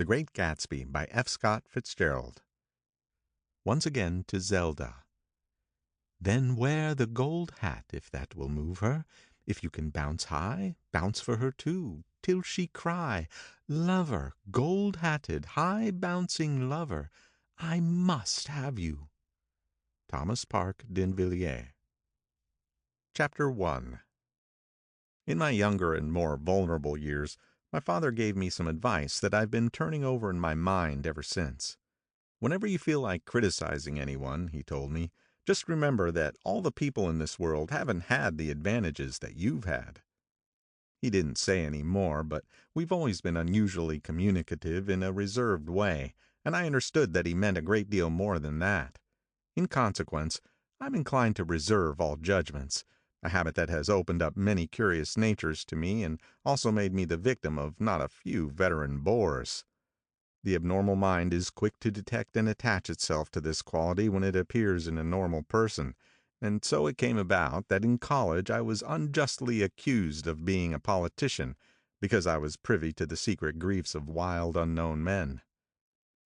The Great Gatsby by F. Scott Fitzgerald. Once again to Zelda. Then wear the gold hat, if that will move her. If you can bounce high, bounce for her too, till she cry, "Lover, gold-hatted, high-bouncing lover, I must have you." Thomas Park D'Invilliers. Chapter 1. In my younger and more vulnerable years, my father gave me some advice that I've been turning over in my mind ever since. Whenever you feel like criticizing anyone, he told me, just remember that all the people in this world haven't had the advantages that you've had. He didn't say any more, but we've always been unusually communicative in a reserved way, and I understood that he meant a great deal more than that. In consequence, I'm inclined to reserve all judgments, a habit that has opened up many curious natures to me and also made me the victim of not a few veteran bores. The abnormal mind is quick to detect and attach itself to this quality when it appears in a normal person, and so it came about that in college I was unjustly accused of being a politician because I was privy to the secret griefs of wild unknown men.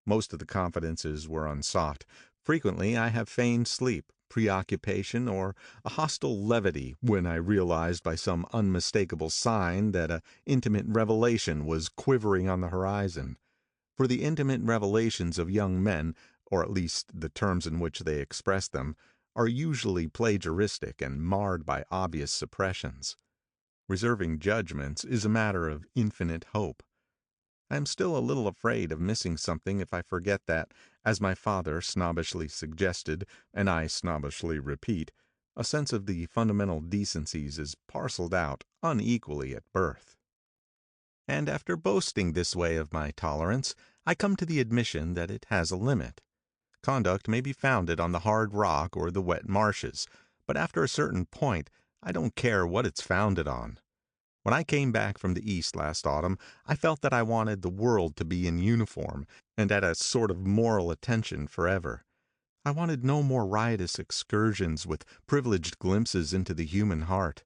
Most of the confidences were unsought. Frequently I have feigned sleep, preoccupation, or a hostile levity when I realized by some unmistakable sign that a intimate revelation was quivering on the horizon. For the intimate revelations of young men, or at least the terms in which they express them, are usually plagiaristic and marred by obvious suppressions. Reserving judgments is a matter of infinite hope. I am still a little afraid of missing something if I forget that, as my father snobbishly suggested, and I snobbishly repeat, a sense of the fundamental decencies is parceled out unequally at birth. And after boasting this way of my tolerance, I come to the admission that it has a limit. Conduct may be founded on the hard rock or the wet marshes, but after a certain point, I don't care what it's founded on. When I came back from the East last autumn, I felt that I wanted the world to be in uniform and at a sort of moral attention forever. I wanted no more riotous excursions with privileged glimpses into the human heart.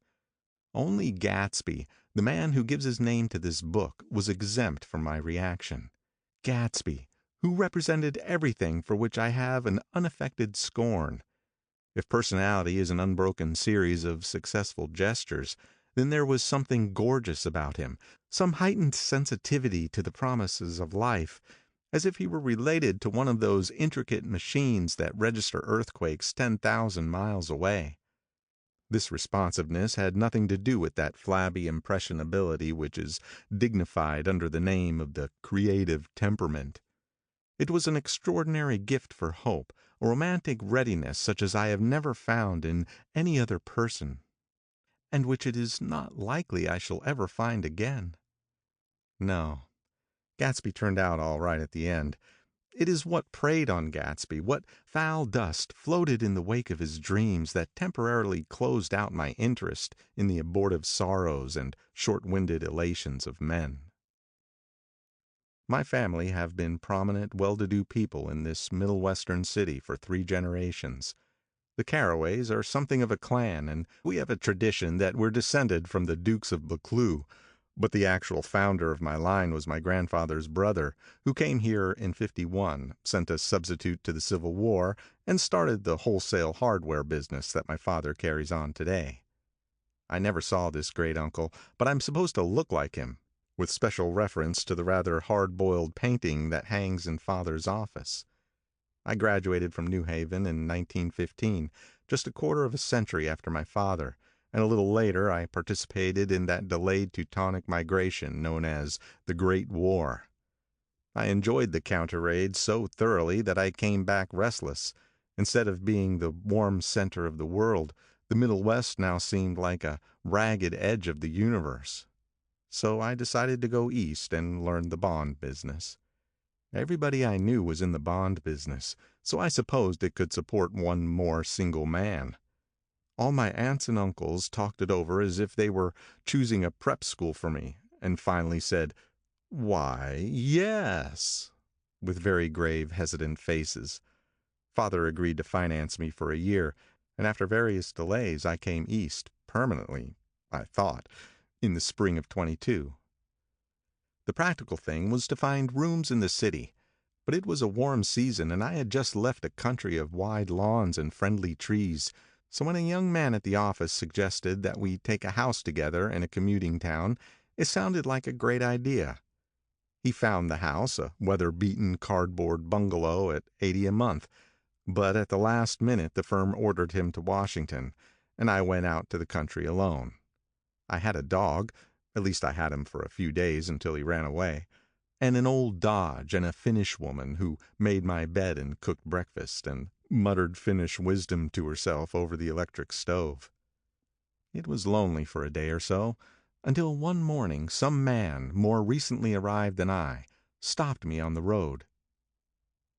Only Gatsby, the man who gives his name to this book, was exempt from my reaction. Gatsby, who represented everything for which I have an unaffected scorn. If personality is an unbroken series of successful gestures, then there was something gorgeous about him, some heightened sensitivity to the promises of life, as if he were related to one of those intricate machines that register earthquakes 10,000 miles away. This responsiveness had nothing to do with that flabby impressionability which is dignified under the name of the creative temperament. It was an extraordinary gift for hope, a romantic readiness such as I have never found in any other person, and which it is not likely I shall ever find again. No, Gatsby turned out all right at the end. It is what preyed on Gatsby, what foul dust floated in the wake of his dreams that temporarily closed out my interest in the abortive sorrows and short-winded elations of men. My family have been prominent, well-to-do people in this Middle Western city for 3 generations. The Carraways are something of a clan, and we have a tradition that we're descended from the Dukes of Buccleuch. But the actual founder of my line was my grandfather's brother, who came here in '51, sent a substitute to the Civil War, and started the wholesale hardware business that my father carries on today. I never saw this great uncle, but I'm supposed to look like him, with special reference to the rather hard-boiled painting that hangs in father's office. I graduated from New Haven in 1915, just a quarter of a century after my father, and a little later I participated in that delayed Teutonic migration known as the Great War. I enjoyed the counter-raid so thoroughly that I came back restless. Instead of being the warm center of the world, the Middle West now seemed like a ragged edge of the universe. So I decided to go east and learn the bond business. Everybody I knew was in the bond business, so I supposed it could support one more single man. All my aunts and uncles talked it over as if they were choosing a prep school for me, and finally said, "Why, yes," with very grave, hesitant faces. Father agreed to finance me for a year, and after various delays I came east, permanently, I thought, in the spring of '22. The practical thing was to find rooms in the city, but it was a warm season and I had just left a country of wide lawns and friendly trees, so when a young man at the office suggested that we take a house together in a commuting town, it sounded like a great idea. He found the house, a weather-beaten cardboard bungalow at $80 a month, but at the last minute the firm ordered him to Washington, and I went out to the country alone. I had a dog, at least I had him for a few days until he ran away, and an old Dodge and a Finnish woman who made my bed and cooked breakfast and muttered Finnish wisdom to herself over the electric stove. It was lonely for a day or so, until one morning some man, more recently arrived than I, stopped me on the road.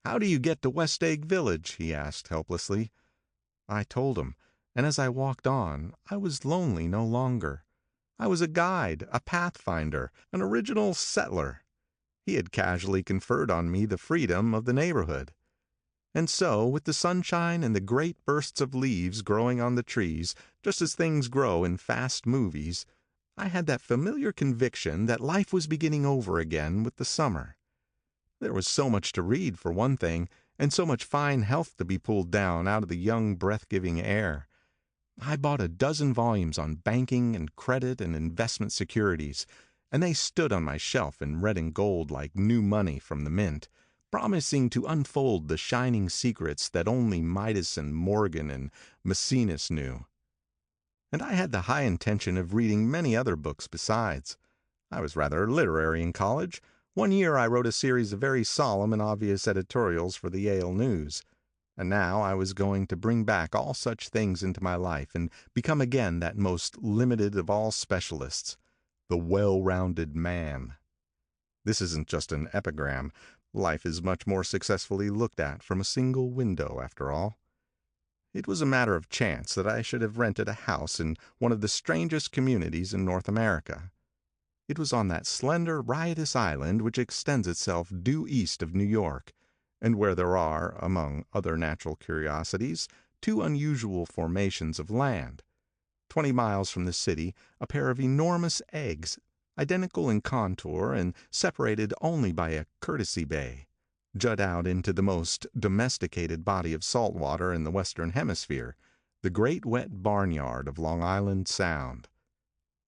"How do you get to West Egg Village?" he asked helplessly. I told him, and as I walked on, I was lonely no longer. I was a guide, a pathfinder, an original settler. He had casually conferred on me the freedom of the neighborhood. And so, with the sunshine and the great bursts of leaves growing on the trees, just as things grow in fast movies, I had that familiar conviction that life was beginning over again with the summer. There was so much to read, for one thing, and so much fine health to be pulled down out of the young, breath-giving air. I bought a dozen volumes on banking and credit and investment securities, and they stood on my shelf in red and gold like new money from the mint, promising to unfold the shining secrets that only Midas and Morgan and Maecenas knew. And I had the high intention of reading many other books besides. I was rather literary in college. One year I wrote a series of very solemn and obvious editorials for the Yale News. And now I was going to bring back all such things into my life and become again that most limited of all specialists, the well-rounded man. This isn't just an epigram. Life is much more successfully looked at from a single window, after all. It was a matter of chance that I should have rented a house in one of the strangest communities in North America. It was on that slender, riotous island which extends itself due east of New York, and where there are, among other natural curiosities, two unusual formations of land. 20 miles from the city, a pair of enormous eggs, identical in contour and separated only by a courtesy bay, jut out into the most domesticated body of salt water in the Western Hemisphere, the great wet barnyard of Long Island Sound.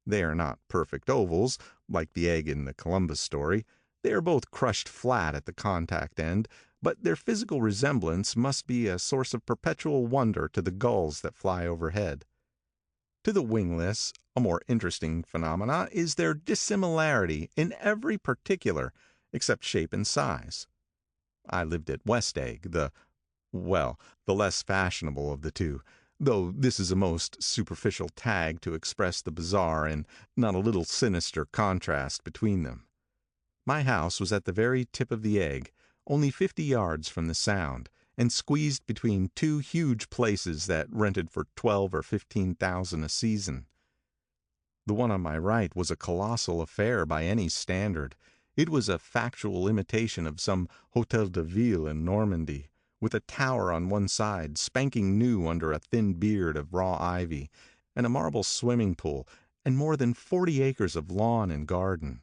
They are not perfect ovals, like the egg in the Columbus story. They are both crushed flat at the contact end, but their physical resemblance must be a source of perpetual wonder to the gulls that fly overhead. To the wingless, a more interesting phenomena is their dissimilarity in every particular, except shape and size. I lived at West Egg, the less fashionable of the two, though this is a most superficial tag to express the bizarre and not a little sinister contrast between them. My house was at the very tip of the egg, only 50 yards from the Sound, and squeezed between two huge places that rented for $12,000 or $15,000 a season. The one on my right was a colossal affair by any standard. It was a factual imitation of some Hôtel de Ville in Normandy, with a tower on one side spanking new under a thin beard of raw ivy, and a marble swimming pool, and more than 40 acres of lawn and garden.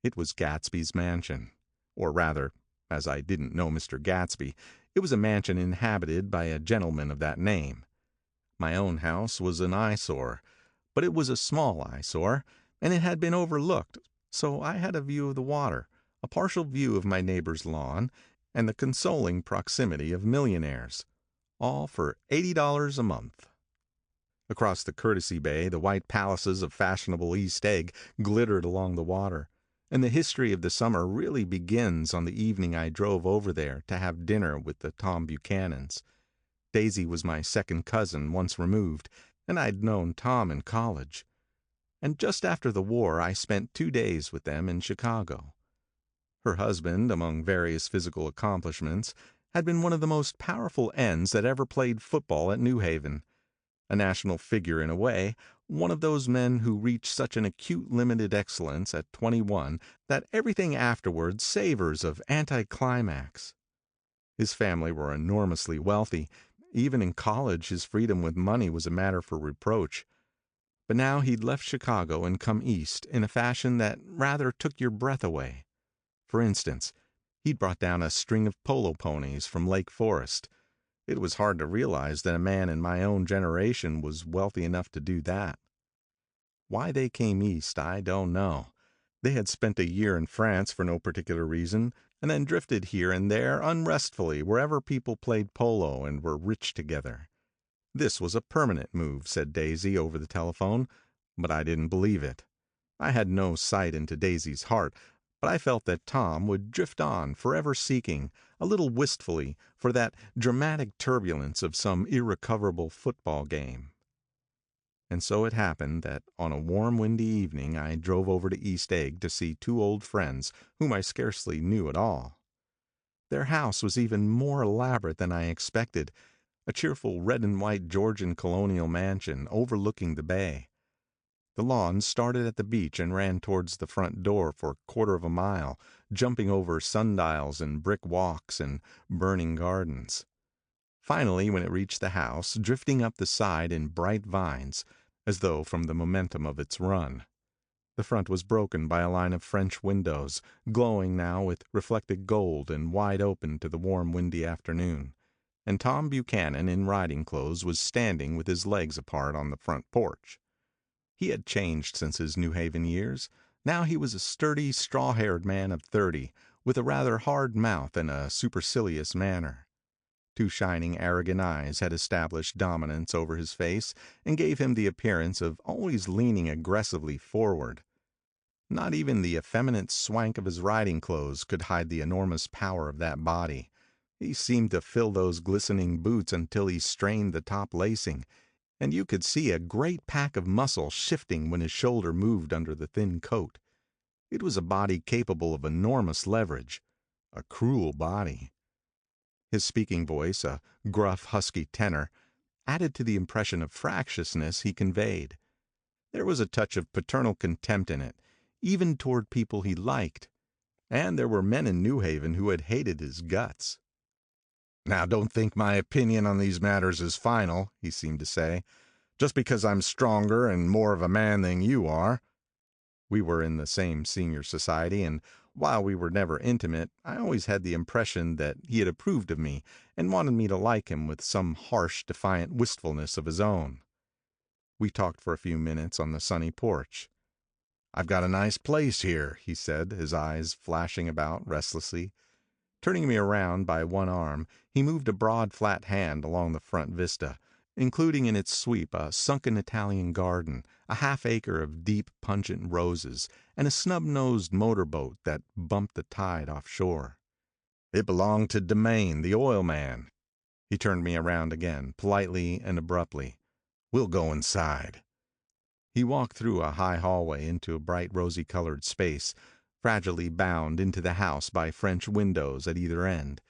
It was Gatsby's mansion, or rather, as I didn't know Mr. Gatsby, it was a mansion inhabited by a gentleman of that name. My own house was an eyesore, but it was a small eyesore, and it had been overlooked, so I had a view of the water, a partial view of my neighbor's lawn, and the consoling proximity of millionaires, all for $80 a month. Across the courtesy bay, the white palaces of fashionable East Egg glittered along the water, and the history of the summer really begins on the evening I drove over there to have dinner with the Tom Buchanans. Daisy was my second cousin, once removed, and I'd known Tom in college. And just after the war I spent 2 days with them in Chicago. Her husband, among various physical accomplishments, had been one of the most powerful ends that ever played football at New Haven. A national figure in a way, one of those men who reach such an acute limited excellence at 21 that everything afterward savors of anticlimax. His family were enormously wealthy. Even in college his freedom with money was a matter for reproach. But now he'd left Chicago and come east in a fashion that rather took your breath away. For instance, he'd brought down a string of polo ponies from Lake Forest. It was hard to realize that a man in my own generation was wealthy enough to do that. Why they came east, I don't know. They had spent a year in France for no particular reason, and then drifted here and there unrestfully wherever people played polo and were rich together. This was a permanent move, said Daisy over the telephone, but I didn't believe it. I had no sight into Daisy's heart, but I felt that Tom would drift on, forever seeking, a little wistfully, for that dramatic turbulence of some irrecoverable football game. And so it happened that on a warm, windy evening I drove over to East Egg to see two old friends whom I scarcely knew at all. Their house was even more elaborate than I expected, a cheerful red and white Georgian colonial mansion overlooking the bay. The lawn started at the beach and ran towards the front door for a quarter of a mile, jumping over sundials and brick walks and burning gardens. Finally, when it reached the house, drifting up the side in bright vines, as though from the momentum of its run. The front was broken by a line of French windows, glowing now with reflected gold and wide open to the warm windy afternoon, and Tom Buchanan in riding clothes was standing with his legs apart on the front porch. He had changed since his New Haven years. Now he was a sturdy, straw-haired man of 30, with a rather hard mouth and a supercilious manner. Two shining, arrogant eyes had established dominance over his face and gave him the appearance of always leaning aggressively forward. Not even the effeminate swank of his riding clothes could hide the enormous power of that body. He seemed to fill those glistening boots until he strained the top lacing, and you could see a great pack of muscle shifting when his shoulder moved under the thin coat. It was a body capable of enormous leverage, a cruel body. His speaking voice, a gruff, husky tenor, added to the impression of fractiousness he conveyed. There was a touch of paternal contempt in it, even toward people he liked, and there were men in New Haven who had hated his guts. "Now, don't think my opinion on these matters is final," he seemed to say, "just because I'm stronger and more of a man than you are." We were in the same senior society, and while we were never intimate, I always had the impression that he had approved of me and wanted me to like him with some harsh, defiant wistfulness of his own. We talked for a few minutes on the sunny porch. "I've got a nice place here," he said, his eyes flashing about restlessly. Turning me around by one arm, he moved a broad, flat hand along the front vista, including in its sweep a sunken Italian garden, a half-acre of deep, pungent roses, and a snub-nosed motor-boat that bumped the tide offshore. "It belonged to Demain, the oil man." He turned me around again, politely and abruptly. "We'll go inside." He walked through a high hallway into a bright rosy-colored space, fragilely bound into the house by French windows at either end.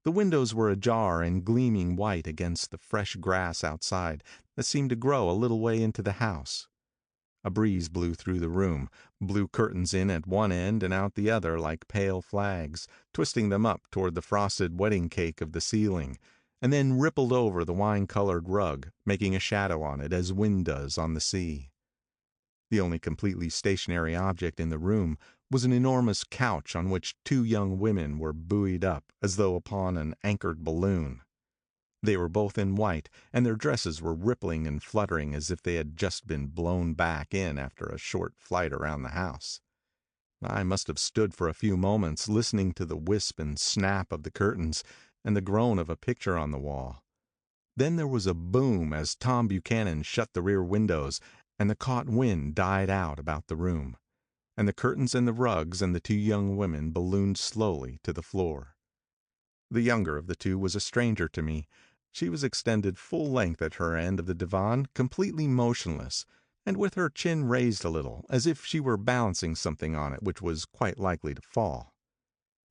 The windows were ajar and gleaming white against the fresh grass outside that seemed to grow a little way into the house. A breeze blew through the room, blew curtains in at one end and out the other like pale flags, twisting them up toward the frosted wedding cake of the ceiling, and then rippled over the wine-colored rug, making a shadow on it as wind does on the sea. The only completely stationary object in the room was an enormous couch on which two young women were buoyed up as though upon an anchored balloon. They were both in white, and their dresses were rippling and fluttering as if they had just been blown back in after a short flight around the house. I must have stood for a few moments listening to the wisp and snap of the curtains and the groan of a picture on the wall. Then there was a boom as Tom Buchanan shut the rear windows, and the caught wind died out about the room, and the curtains and the rugs and the two young women ballooned slowly to the floor. The younger of the two was a stranger to me. She was extended full length at her end of the divan, completely motionless, and with her chin raised a little, as if she were balancing something on it which was quite likely to fall.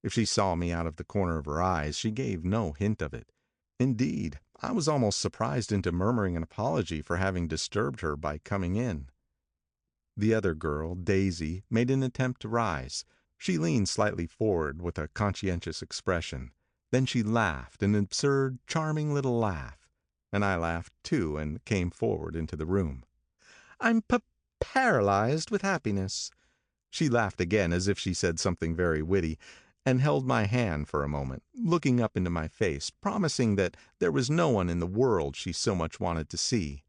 If she saw me out of the corner of her eyes, she gave no hint of it. Indeed, I was almost surprised into murmuring an apology for having disturbed her by coming in. The other girl, Daisy, made an attempt to rise. She leaned slightly forward with a conscientious expression. Then she laughed, an absurd, charming little laugh, and I laughed too and came forward into the room. I'm paralyzed with happiness." She laughed again as if she said something very witty, and held my hand for a moment, looking up into my face, promising that there was no one in the world she so much wanted to see.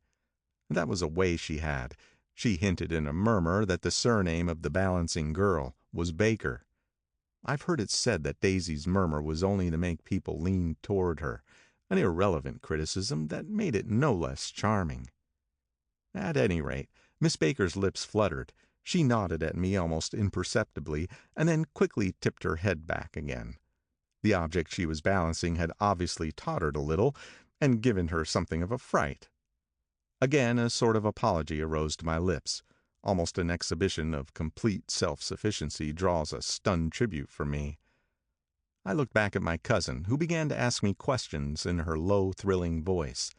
That was a way she had. She hinted in a murmur that the surname of the balancing girl was Baker. I've heard it said that Daisy's murmur was only to make people lean toward her, an irrelevant criticism that made it no less charming. At any rate, Miss Baker's lips fluttered. She nodded at me almost imperceptibly, and then quickly tipped her head back again. The object she was balancing had obviously tottered a little, and given her something of a fright. Again a sort of apology arose to my lips. Almost an exhibition of complete self-sufficiency draws a stunned tribute from me. I looked back at my cousin, who began to ask me questions in her low, thrilling voice.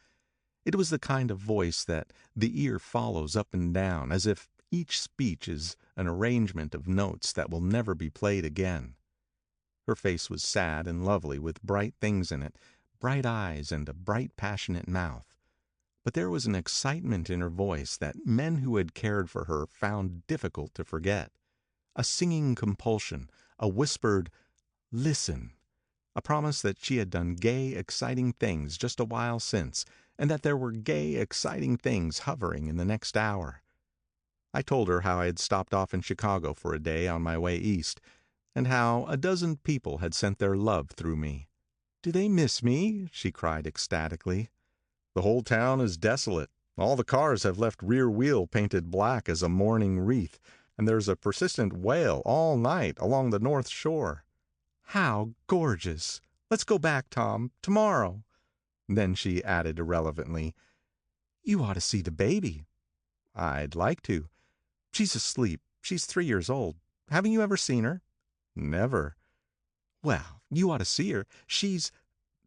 It was the kind of voice that the ear follows up and down, as if each speech is an arrangement of notes that will never be played again. Her face was sad and lovely, with bright things in it, bright eyes and a bright, passionate mouth. But there was an excitement in her voice that men who had cared for her found difficult to forget. A singing compulsion, a whispered, "Listen," a promise that she had done gay, exciting things just a while since, and that there were gay, exciting things hovering in the next hour. I told her how I had stopped off in Chicago for a day on my way east, and how a dozen people had sent their love through me. "Do they miss me?" she cried ecstatically. "The whole town is desolate. All the cars have left rear wheel painted black as a mourning wreath, and there's a persistent wail all night along the North Shore." "How gorgeous! Let's go back, Tom, tomorrow." Then she added irrelevantly, "You ought to see the baby." "I'd like to." "She's asleep. She's 3 years old. Haven't you ever seen her?" "Never." "Well, you ought to see her. She's—"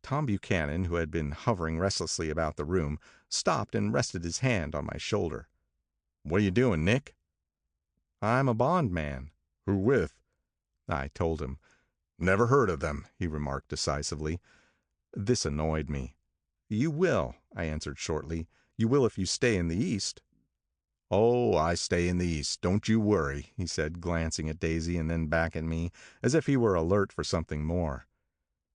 Tom Buchanan, who had been hovering restlessly about the room, stopped and rested his hand on my shoulder. "What are you doing, Nick?" "I'm a bond man." "Who with?" I told him. "Never heard of them," he remarked decisively. This annoyed me. "You will," I answered shortly. "You will if you stay in the East." "Oh, I stay in the East, don't you worry," he said, glancing at Daisy and then back at me, as if he were alert for something more.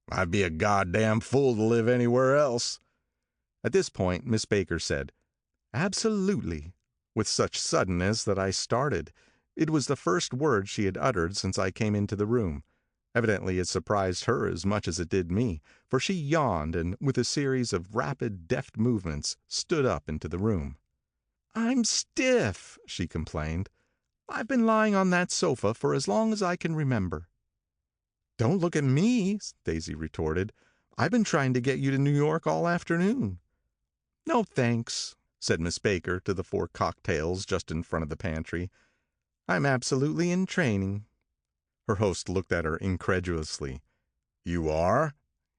"I'd be a goddamn fool to live anywhere else." At this point Miss Baker said, "Absolutely," with such suddenness that I started. It was the first word she had uttered since I came into the room. Evidently it surprised her as much as it did me, for she yawned and, with a series of rapid, deft movements, stood up into the room. "I'm stiff," she complained. "I've been lying on that sofa for as long as I can remember." "Don't look at me," Daisy retorted. "I've been trying to get you to New York all afternoon." "No, thanks," said Miss Baker to the 4 cocktails just in front of the pantry. "I'm absolutely in training." Her host looked at her incredulously. "You are?"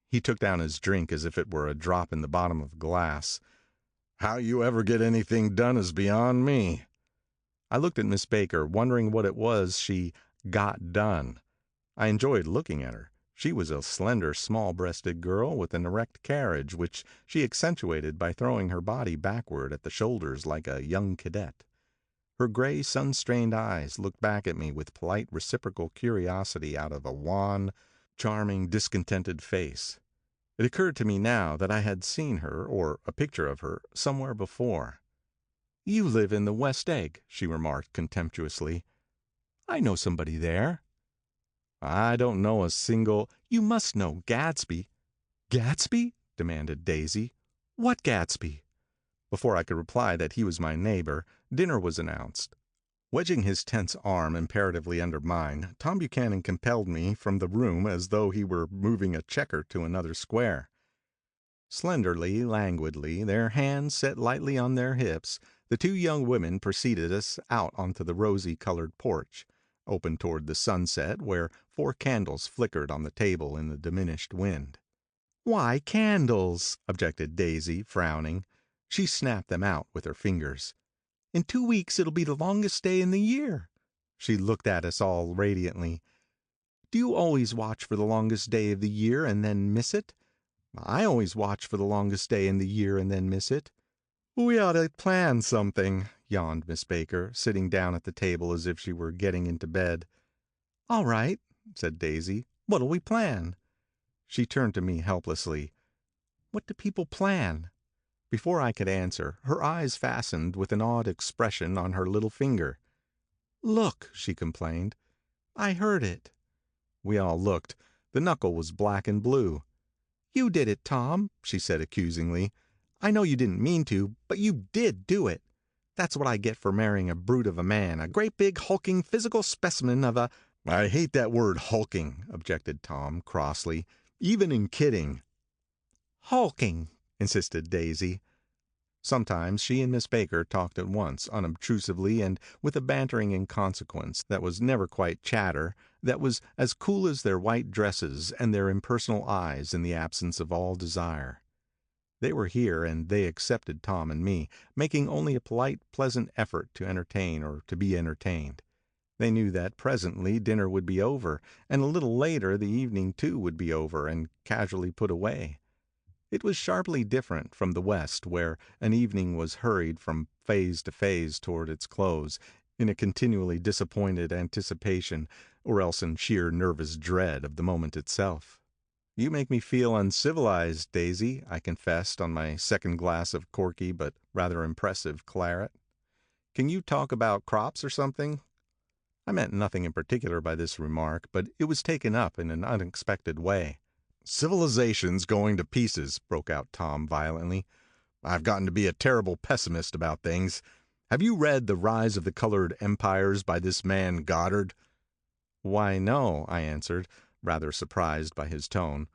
He took down his drink as if it were a drop in the bottom of a glass. "How you ever get anything done is beyond me." I looked at Miss Baker, wondering what it was she got done. I enjoyed looking at her. She was a slender, small-breasted girl with an erect carriage, which she accentuated by throwing her body backward at the shoulders like a young cadet. Her gray, sun-strained eyes looked back at me with polite reciprocal curiosity out of a wan, charming, discontented face. It occurred to me now that I had seen her, or a picture of her, somewhere before. "You live in the West Egg," she remarked contemptuously. "I know somebody there." "I don't know a single—" "You must know Gatsby." "Gatsby?" demanded Daisy. "What Gatsby?" Before I could reply that he was my neighbor, dinner was announced. Wedging his tense arm imperatively under mine, Tom Buchanan compelled me from the room as though he were moving a checker to another square. Slenderly, languidly, their hands set lightly on their hips, the 2 young women preceded us out onto the rosy-colored porch, open toward the sunset, where 4 candles flickered on the table in the diminished wind. "Why candles?" objected Daisy, frowning. She snapped them out with her fingers. "In 2 weeks it'll be the longest day in the year." She looked at us all radiantly. "Do you always watch for the longest day of the year and then miss it? I always watch for the longest day in the year and then miss it." "We ought to plan something," yawned Miss Baker, sitting down at the table as if she were getting into bed. "All right," said Daisy. "What'll we plan?" She turned to me helplessly. "What do people plan?" Before I could answer, her eyes fastened with an odd expression on her little finger. "Look," she complained. "I heard it." We all looked. The knuckle was black and blue. "You did it, Tom," she said accusingly. "I know you didn't mean to, but you did do it. That's what I get for marrying a brute of a man, a great big hulking physical specimen of a—" "I hate that word hulking," objected Tom crossly, "even in kidding." "Hulking," insisted Daisy. Sometimes she and Miss Baker talked at once, unobtrusively and with a bantering inconsequence that was never quite chatter, that was as cool as their white dresses and their impersonal eyes in the absence of all desire. They were here and they accepted Tom and me, making only a polite, pleasant effort to entertain or to be entertained. They knew that presently dinner would be over, and a little later the evening too would be over and casually put away. It was sharply different from the West, where an evening was hurried from phase to phase toward its close, in a continually disappointed anticipation, or else in sheer nervous dread of the moment itself. "You make me feel uncivilized, Daisy," I confessed on my second glass of corky but rather impressive claret. "Can you talk about crops or something?" I meant nothing in particular by this remark, but it was taken up in an unexpected way. "Civilization's going to pieces," broke out Tom violently. "I've gotten to be a terrible pessimist about things. Have you read The Rise of the Colored Empires by this man Goddard?" "Why, no," I answered, rather surprised by his tone.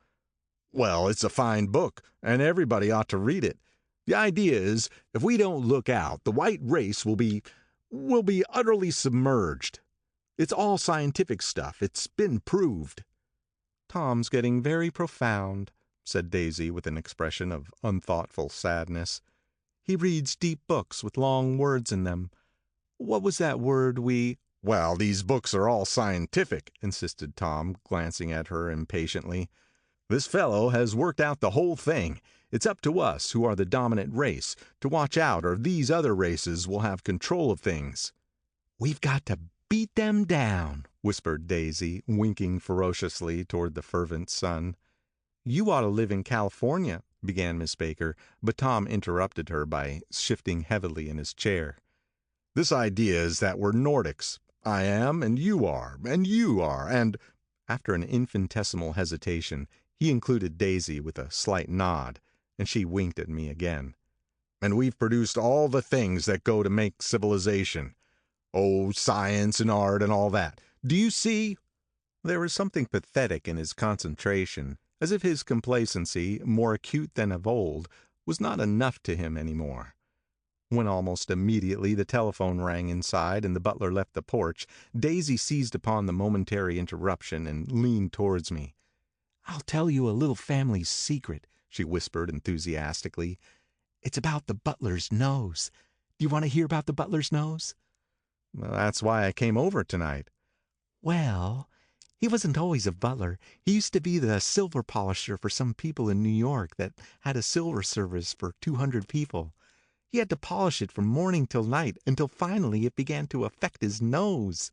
"Well, it's a fine book, and everybody ought to read it. The idea is, if we don't look out, the white race will be utterly submerged. It's all scientific stuff. It's been proved." "Tom's getting very profound," said Daisy with an expression of unthoughtful sadness. "He reads deep books with long words in them. What was that word we—" "Well, these books are all scientific," insisted Tom, glancing at her impatiently. "This fellow has worked out the whole thing. It's up to us, who are the dominant race, to watch out or these other races will have control of things." "We've got to beat them down," whispered Daisy, winking ferociously toward the fervent sun. "You ought to live in California," began Miss Baker, but Tom interrupted her by shifting heavily in his chair. "This idea is that we're Nordics. I am, and you are, and—" After an infinitesimal hesitation, he included Daisy with a slight nod, and she winked at me again. "And we've produced all the things that go to make civilization. Oh, science and art and all that. Do you see?" There was something pathetic in his concentration, as if his complacency, more acute than of old, was not enough to him any more. When almost immediately the telephone rang inside and the butler left the porch, Daisy seized upon the momentary interruption and leaned towards me. "I'll tell you a little family secret," she whispered enthusiastically. "It's about the butler's nose. Do you want to hear about the butler's nose?" "Well, that's why I came over tonight." "Well, he wasn't always a butler. He used to be the silver polisher for some people in New York that had a silver service for 200 people. He had to polish it from morning till night until finally it began to affect his nose."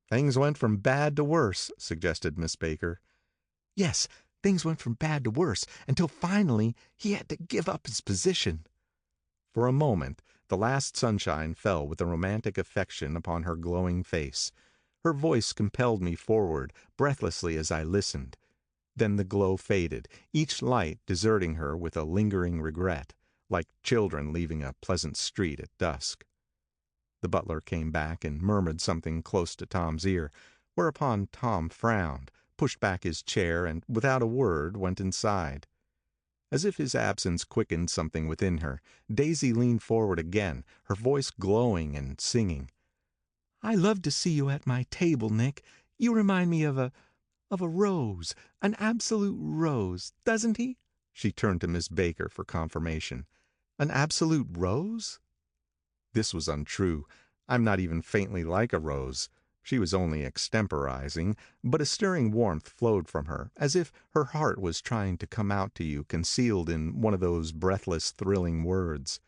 "Things went from bad to worse," suggested Miss Baker. "Yes, things went from bad to worse until finally he had to give up his position." For a moment the last sunshine fell with a romantic affection upon her glowing face. Her voice compelled me forward breathlessly as I listened. Then the glow faded, each light deserting her with a lingering regret, like children leaving a pleasant street at dusk. The butler came back and murmured something close to Tom's ear, whereupon Tom frowned, pushed back his chair, and without a word went inside. As if his absence quickened something within her, Daisy leaned forward again, her voice glowing and singing. "I love to see you at my table, Nick. You remind me of a rose, an absolute rose, doesn't he?" She turned to Miss Baker for confirmation. "An absolute rose?" This was untrue. I'm not even faintly like a rose. She was only extemporizing, but a stirring warmth flowed from her, as if her heart was trying to come out to you concealed in one of those breathless, thrilling words.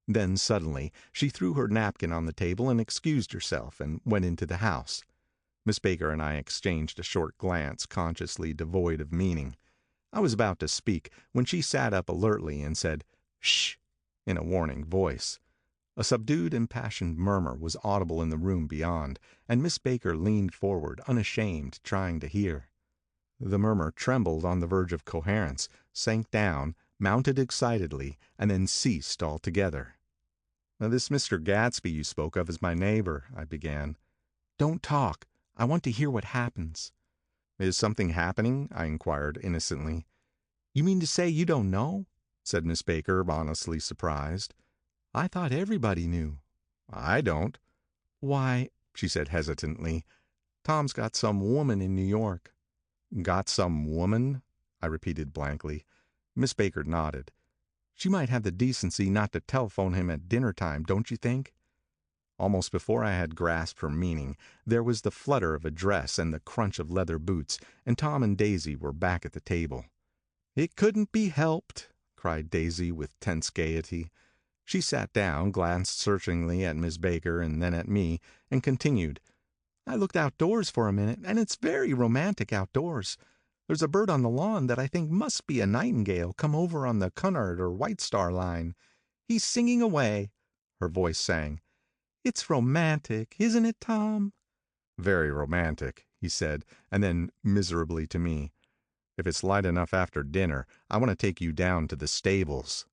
Then suddenly she threw her napkin on the table and excused herself and went into the house. Miss Baker and I exchanged a short glance, consciously devoid of meaning. I was about to speak when she sat up alertly and said, "Shh," in a warning voice. A subdued, impassioned murmur was audible in the room beyond, and Miss Baker leaned forward, unashamed, trying to hear. The murmur trembled on the verge of coherence, sank down, mounted excitedly, and then ceased altogether. "This Mr. Gatsby you spoke of is my neighbor," I began. "Don't talk. I want to hear what happens." "Is something happening?" I inquired innocently. "You mean to say you don't know?" said Miss Baker, honestly surprised. "I thought everybody knew." "I don't." "Why," she said hesitantly, "Tom's got some woman in New York." "Got some woman?" I repeated blankly. Miss Baker nodded. "She might have the decency not to telephone him at dinner time, don't you think?" Almost before I had grasped her meaning, there was the flutter of a dress and the crunch of leather boots, and Tom and Daisy were back at the table. "It couldn't be helped," cried Daisy with tense gaiety. She sat down, glanced searchingly at Miss Baker and then at me, and continued. "I looked outdoors for a minute, and it's very romantic outdoors. There's a bird on the lawn that I think must be a nightingale come over on the Cunard or White Star line. He's singing away." Her voice sang. "It's romantic, isn't it, Tom?" "Very romantic," he said, and then miserably to me, "If it's light enough after dinner, I want to take you down to the stables."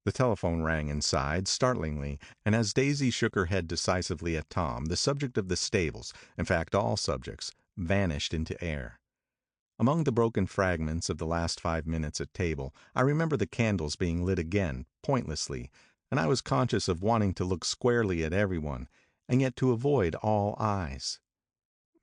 The telephone rang inside, startlingly, and as Daisy shook her head decisively at Tom, the subject of the stables, in fact all subjects, vanished into air. Among the broken fragments of the last 5 minutes at table, I remember the candles being lit again, pointlessly, and I was conscious of wanting to look squarely at everyone, and yet to avoid all eyes.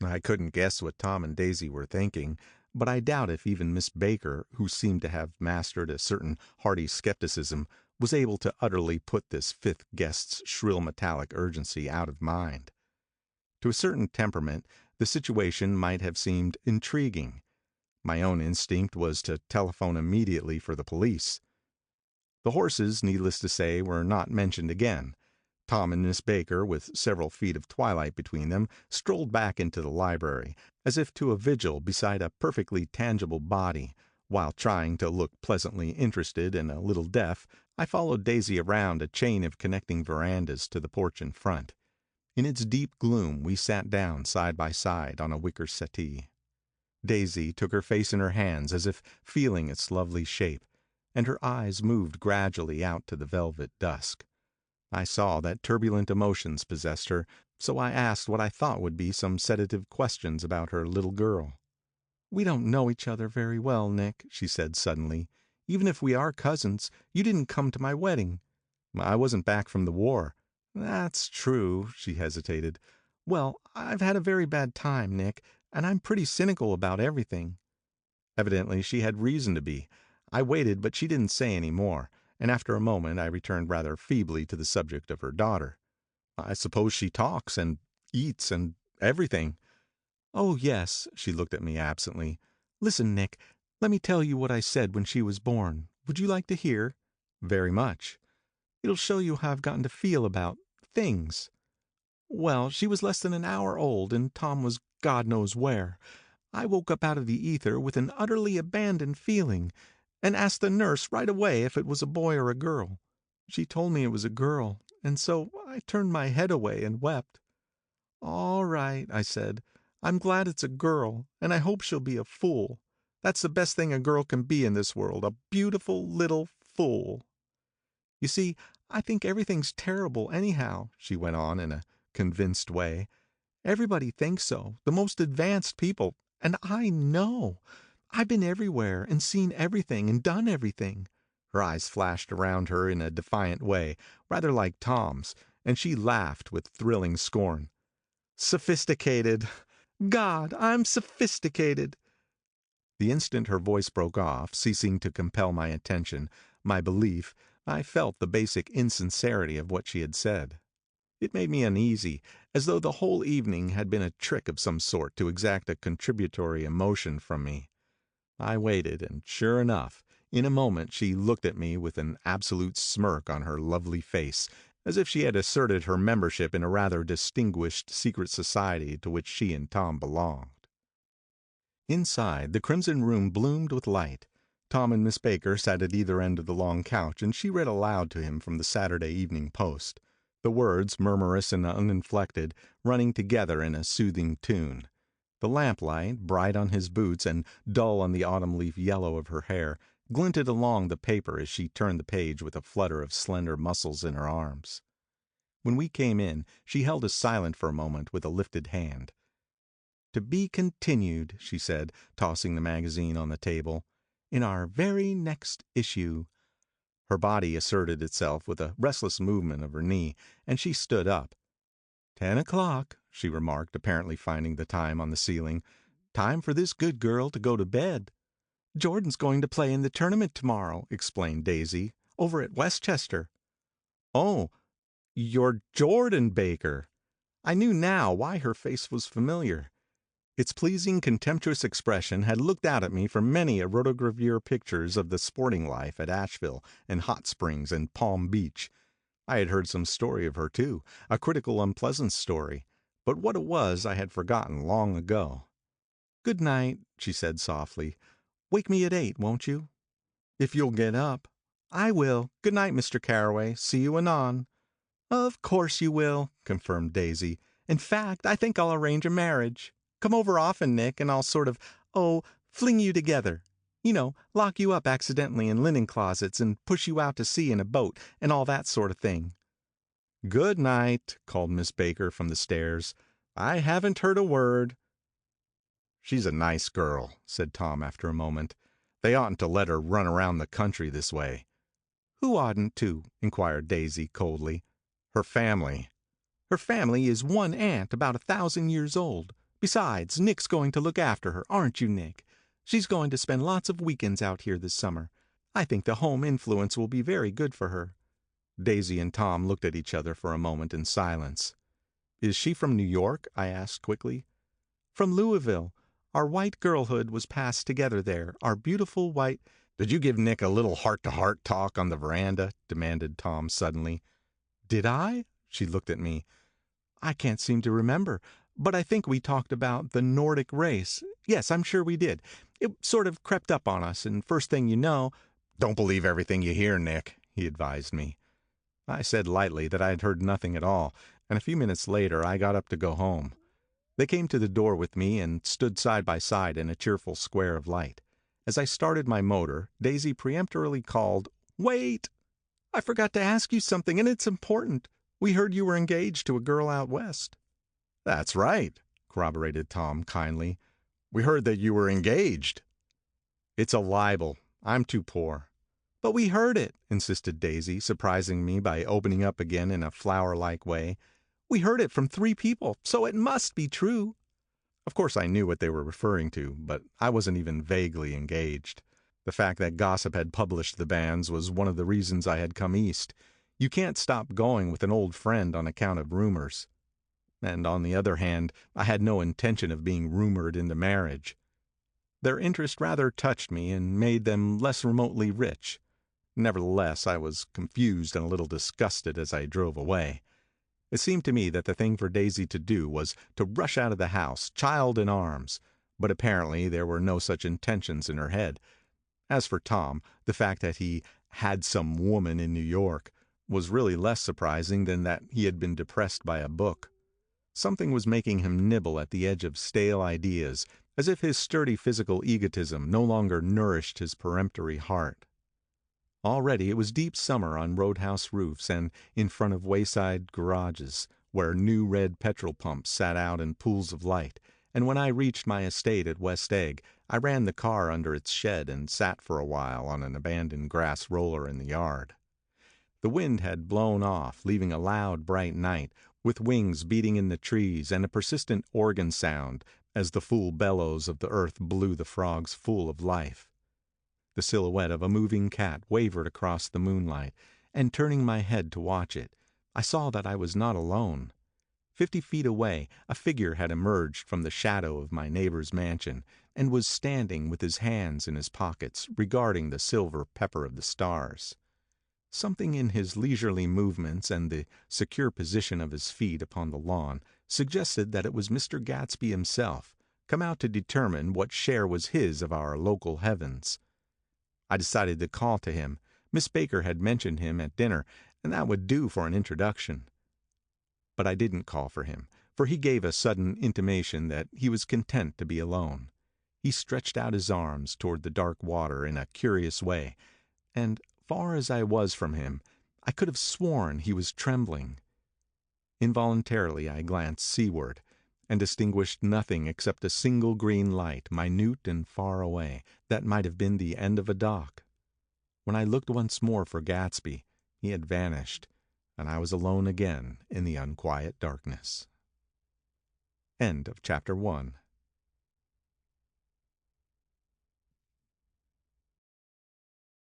I couldn't guess what Tom and Daisy were thinking, but I doubt if even Miss Baker, who seemed to have mastered a certain hearty skepticism, was able to utterly put this fifth guest's shrill metallic urgency out of mind. To a certain temperament, the situation might have seemed intriguing. My own instinct was to telephone immediately for the police. The horses, needless to say, were not mentioned again. Tom and Miss Baker, with several feet of twilight between them, strolled back into the library, as if to a vigil beside a perfectly tangible body, while trying to look pleasantly interested and a little deaf, I followed Daisy around a chain of connecting verandas to the porch in front. In its deep gloom we sat down side by side on a wicker settee. Daisy took her face in her hands as if feeling its lovely shape, and her eyes moved gradually out to the velvet dusk. I saw that turbulent emotions possessed her, so I asked what I thought would be some sedative questions about her little girl. "We don't know each other very well, Nick," she said suddenly. "Even if we are cousins, you didn't come to my wedding." "I wasn't back from the war." "That's true," she hesitated. "Well, I've had a very bad time, Nick, and I'm pretty cynical about everything." Evidently she had reason to be. I waited, but she didn't say any more, and after a moment I returned rather feebly to the subject of her daughter. "I suppose she talks and eats and everything." "Oh, yes." She looked at me absently. "Listen, Nick, let me tell you what I said when she was born. Would you like to hear?" "Very much." "It'll show you how I've gotten to feel about things. Well, she was less than an hour old, and Tom was God knows where. I woke up out of the ether with an utterly abandoned feeling, and asked the nurse right away if it was a boy or a girl. She told me it was a girl, and so I turned my head away and wept. 'All right,' I said. 'I'm glad it's a girl, and I hope she'll be a fool. That's the best thing a girl can be in this world, a beautiful little fool.' You see, I think everything's terrible anyhow," she went on in a convinced way. "Everybody thinks so, the most advanced people, and I know. I've been everywhere and seen everything and done everything." Her eyes flashed around her in a defiant way, rather like Tom's, and she laughed with thrilling scorn. "Sophisticated! God, I'm sophisticated!" The instant her voice broke off, ceasing to compel my attention, my belief, I felt the basic insincerity of what she had said. It made me uneasy, as though the whole evening had been a trick of some sort to exact a contributory emotion from me. I waited, and sure enough, in a moment she looked at me with an absolute smirk on her lovely face, as if she had asserted her membership in a rather distinguished secret society to which she and Tom belonged. Inside, the Crimson Room bloomed with light. Tom and Miss Baker sat at either end of the long couch, and she read aloud to him from the Saturday Evening Post, the words, murmurous and uninflected, running together in a soothing tune. The lamplight, bright on his boots and dull on the autumn leaf yellow of her hair, glinted along the paper as she turned the page with a flutter of slender muscles in her arms. When we came in, she held us silent for a moment with a lifted hand. "To be continued," she said, tossing the magazine on the table, "in our very next issue." Her body asserted itself with a restless movement of her knee, and she stood up. 10 o'clock, she remarked, apparently finding the time on the ceiling. "Time for this good girl to go to bed." "Jordan's going to play in the tournament tomorrow," explained Daisy, "over at Westchester." "Oh, you're Jordan Baker." I knew now why her face was familiar. Its pleasing, contemptuous expression had looked out at me from many a rotogravure pictures of the sporting life at Asheville and Hot Springs and Palm Beach. I had heard some story of her, too, a critical, unpleasant story, but what it was I had forgotten long ago. "Good night," she said softly. "Wake me at 8, won't you?" "If you'll get up." "I will. Good night, Mr. Carroway. See you anon." "Of course you will," confirmed Daisy. "In fact, I think I'll arrange a marriage. Come over often, Nick, and I'll sort of, fling you together. You know, lock you up accidentally in linen closets and push you out to sea in a boat and all that sort of thing." "Good night," called Miss Baker from the stairs. "I haven't heard a word." "She's a nice girl," said Tom after a moment. "They oughtn't to let her run around the country this way." "Who oughtn't to?" inquired Daisy coldly. "Her family." "Her family is one aunt about 1,000 years old. Besides, Nick's going to look after her, aren't you, Nick? She's going to spend lots of weekends out here this summer. I think the home influence will be very good for her." Daisy and Tom looked at each other for a moment in silence. "Is she from New York?" I asked quickly. "From Louisville. Our white girlhood was passed together there, our beautiful white—" "Did you give Nick a little heart-to-heart talk on the veranda?" demanded Tom suddenly. "Did I?" She looked at me. "I can't seem to remember, but I think we talked about the Nordic race. Yes, I'm sure we did. It sort of crept up on us, and first thing you know—" "Don't believe everything you hear, Nick," he advised me. I said lightly that I had heard nothing at all, and a few minutes later I got up to go home. They came to the door with me and stood side by side in a cheerful square of light. As I started my motor, Daisy peremptorily called, "Wait! I forgot to ask you something, and it's important. We heard you were engaged to a girl out west." "That's right," corroborated Tom kindly. "We heard that you were engaged." "It's a libel. I'm too poor." "But we heard it," insisted Daisy, surprising me by opening up again in a flower-like way. "We heard it from 3 people, so it must be true." Of course I knew what they were referring to, but I wasn't even vaguely engaged. The fact that gossip had published the banns was one of the reasons I had come east. You can't stop going with an old friend on account of rumors. And on the other hand, I had no intention of being rumored into marriage. Their interest rather touched me and made them less remotely rich. Nevertheless, I was confused and a little disgusted as I drove away. It seemed to me that the thing for Daisy to do was to rush out of the house, child in arms, but apparently there were no such intentions in her head. As for Tom, the fact that he had some woman in New York was really less surprising than that he had been depressed by a book. Something was making him nibble at the edge of stale ideas, as if his sturdy physical egotism no longer nourished his peremptory heart. Already it was deep summer on roadhouse roofs and in front of wayside garages, where new red petrol pumps sat out in pools of light, and when I reached my estate at West Egg, I ran the car under its shed and sat for a while on an abandoned grass roller in the yard. The wind had blown off, leaving a loud, bright night, with wings beating in the trees and a persistent organ sound as the full bellows of the earth blew the frogs full of life. The silhouette of a moving cat wavered across the moonlight, and turning my head to watch it, I saw that I was not alone. 50 feet away, a figure had emerged from the shadow of my neighbor's mansion, and was standing with his hands in his pockets, regarding the silver pepper of the stars. Something in his leisurely movements and the secure position of his feet upon the lawn suggested that it was Mr. Gatsby himself, come out to determine what share was his of our local heavens. I decided to call to him. Miss Baker had mentioned him at dinner, and that would do for an introduction. But I didn't call for him, for he gave a sudden intimation that he was content to be alone. He stretched out his arms toward the dark water in a curious way, and, far as I was from him, I could have sworn he was trembling. Involuntarily I glanced seaward, and distinguished nothing except a single green light, minute and far away, that might have been the end of a dock. When I looked once more for Gatsby, he had vanished, and I was alone again in the unquiet darkness. End of chapter 1.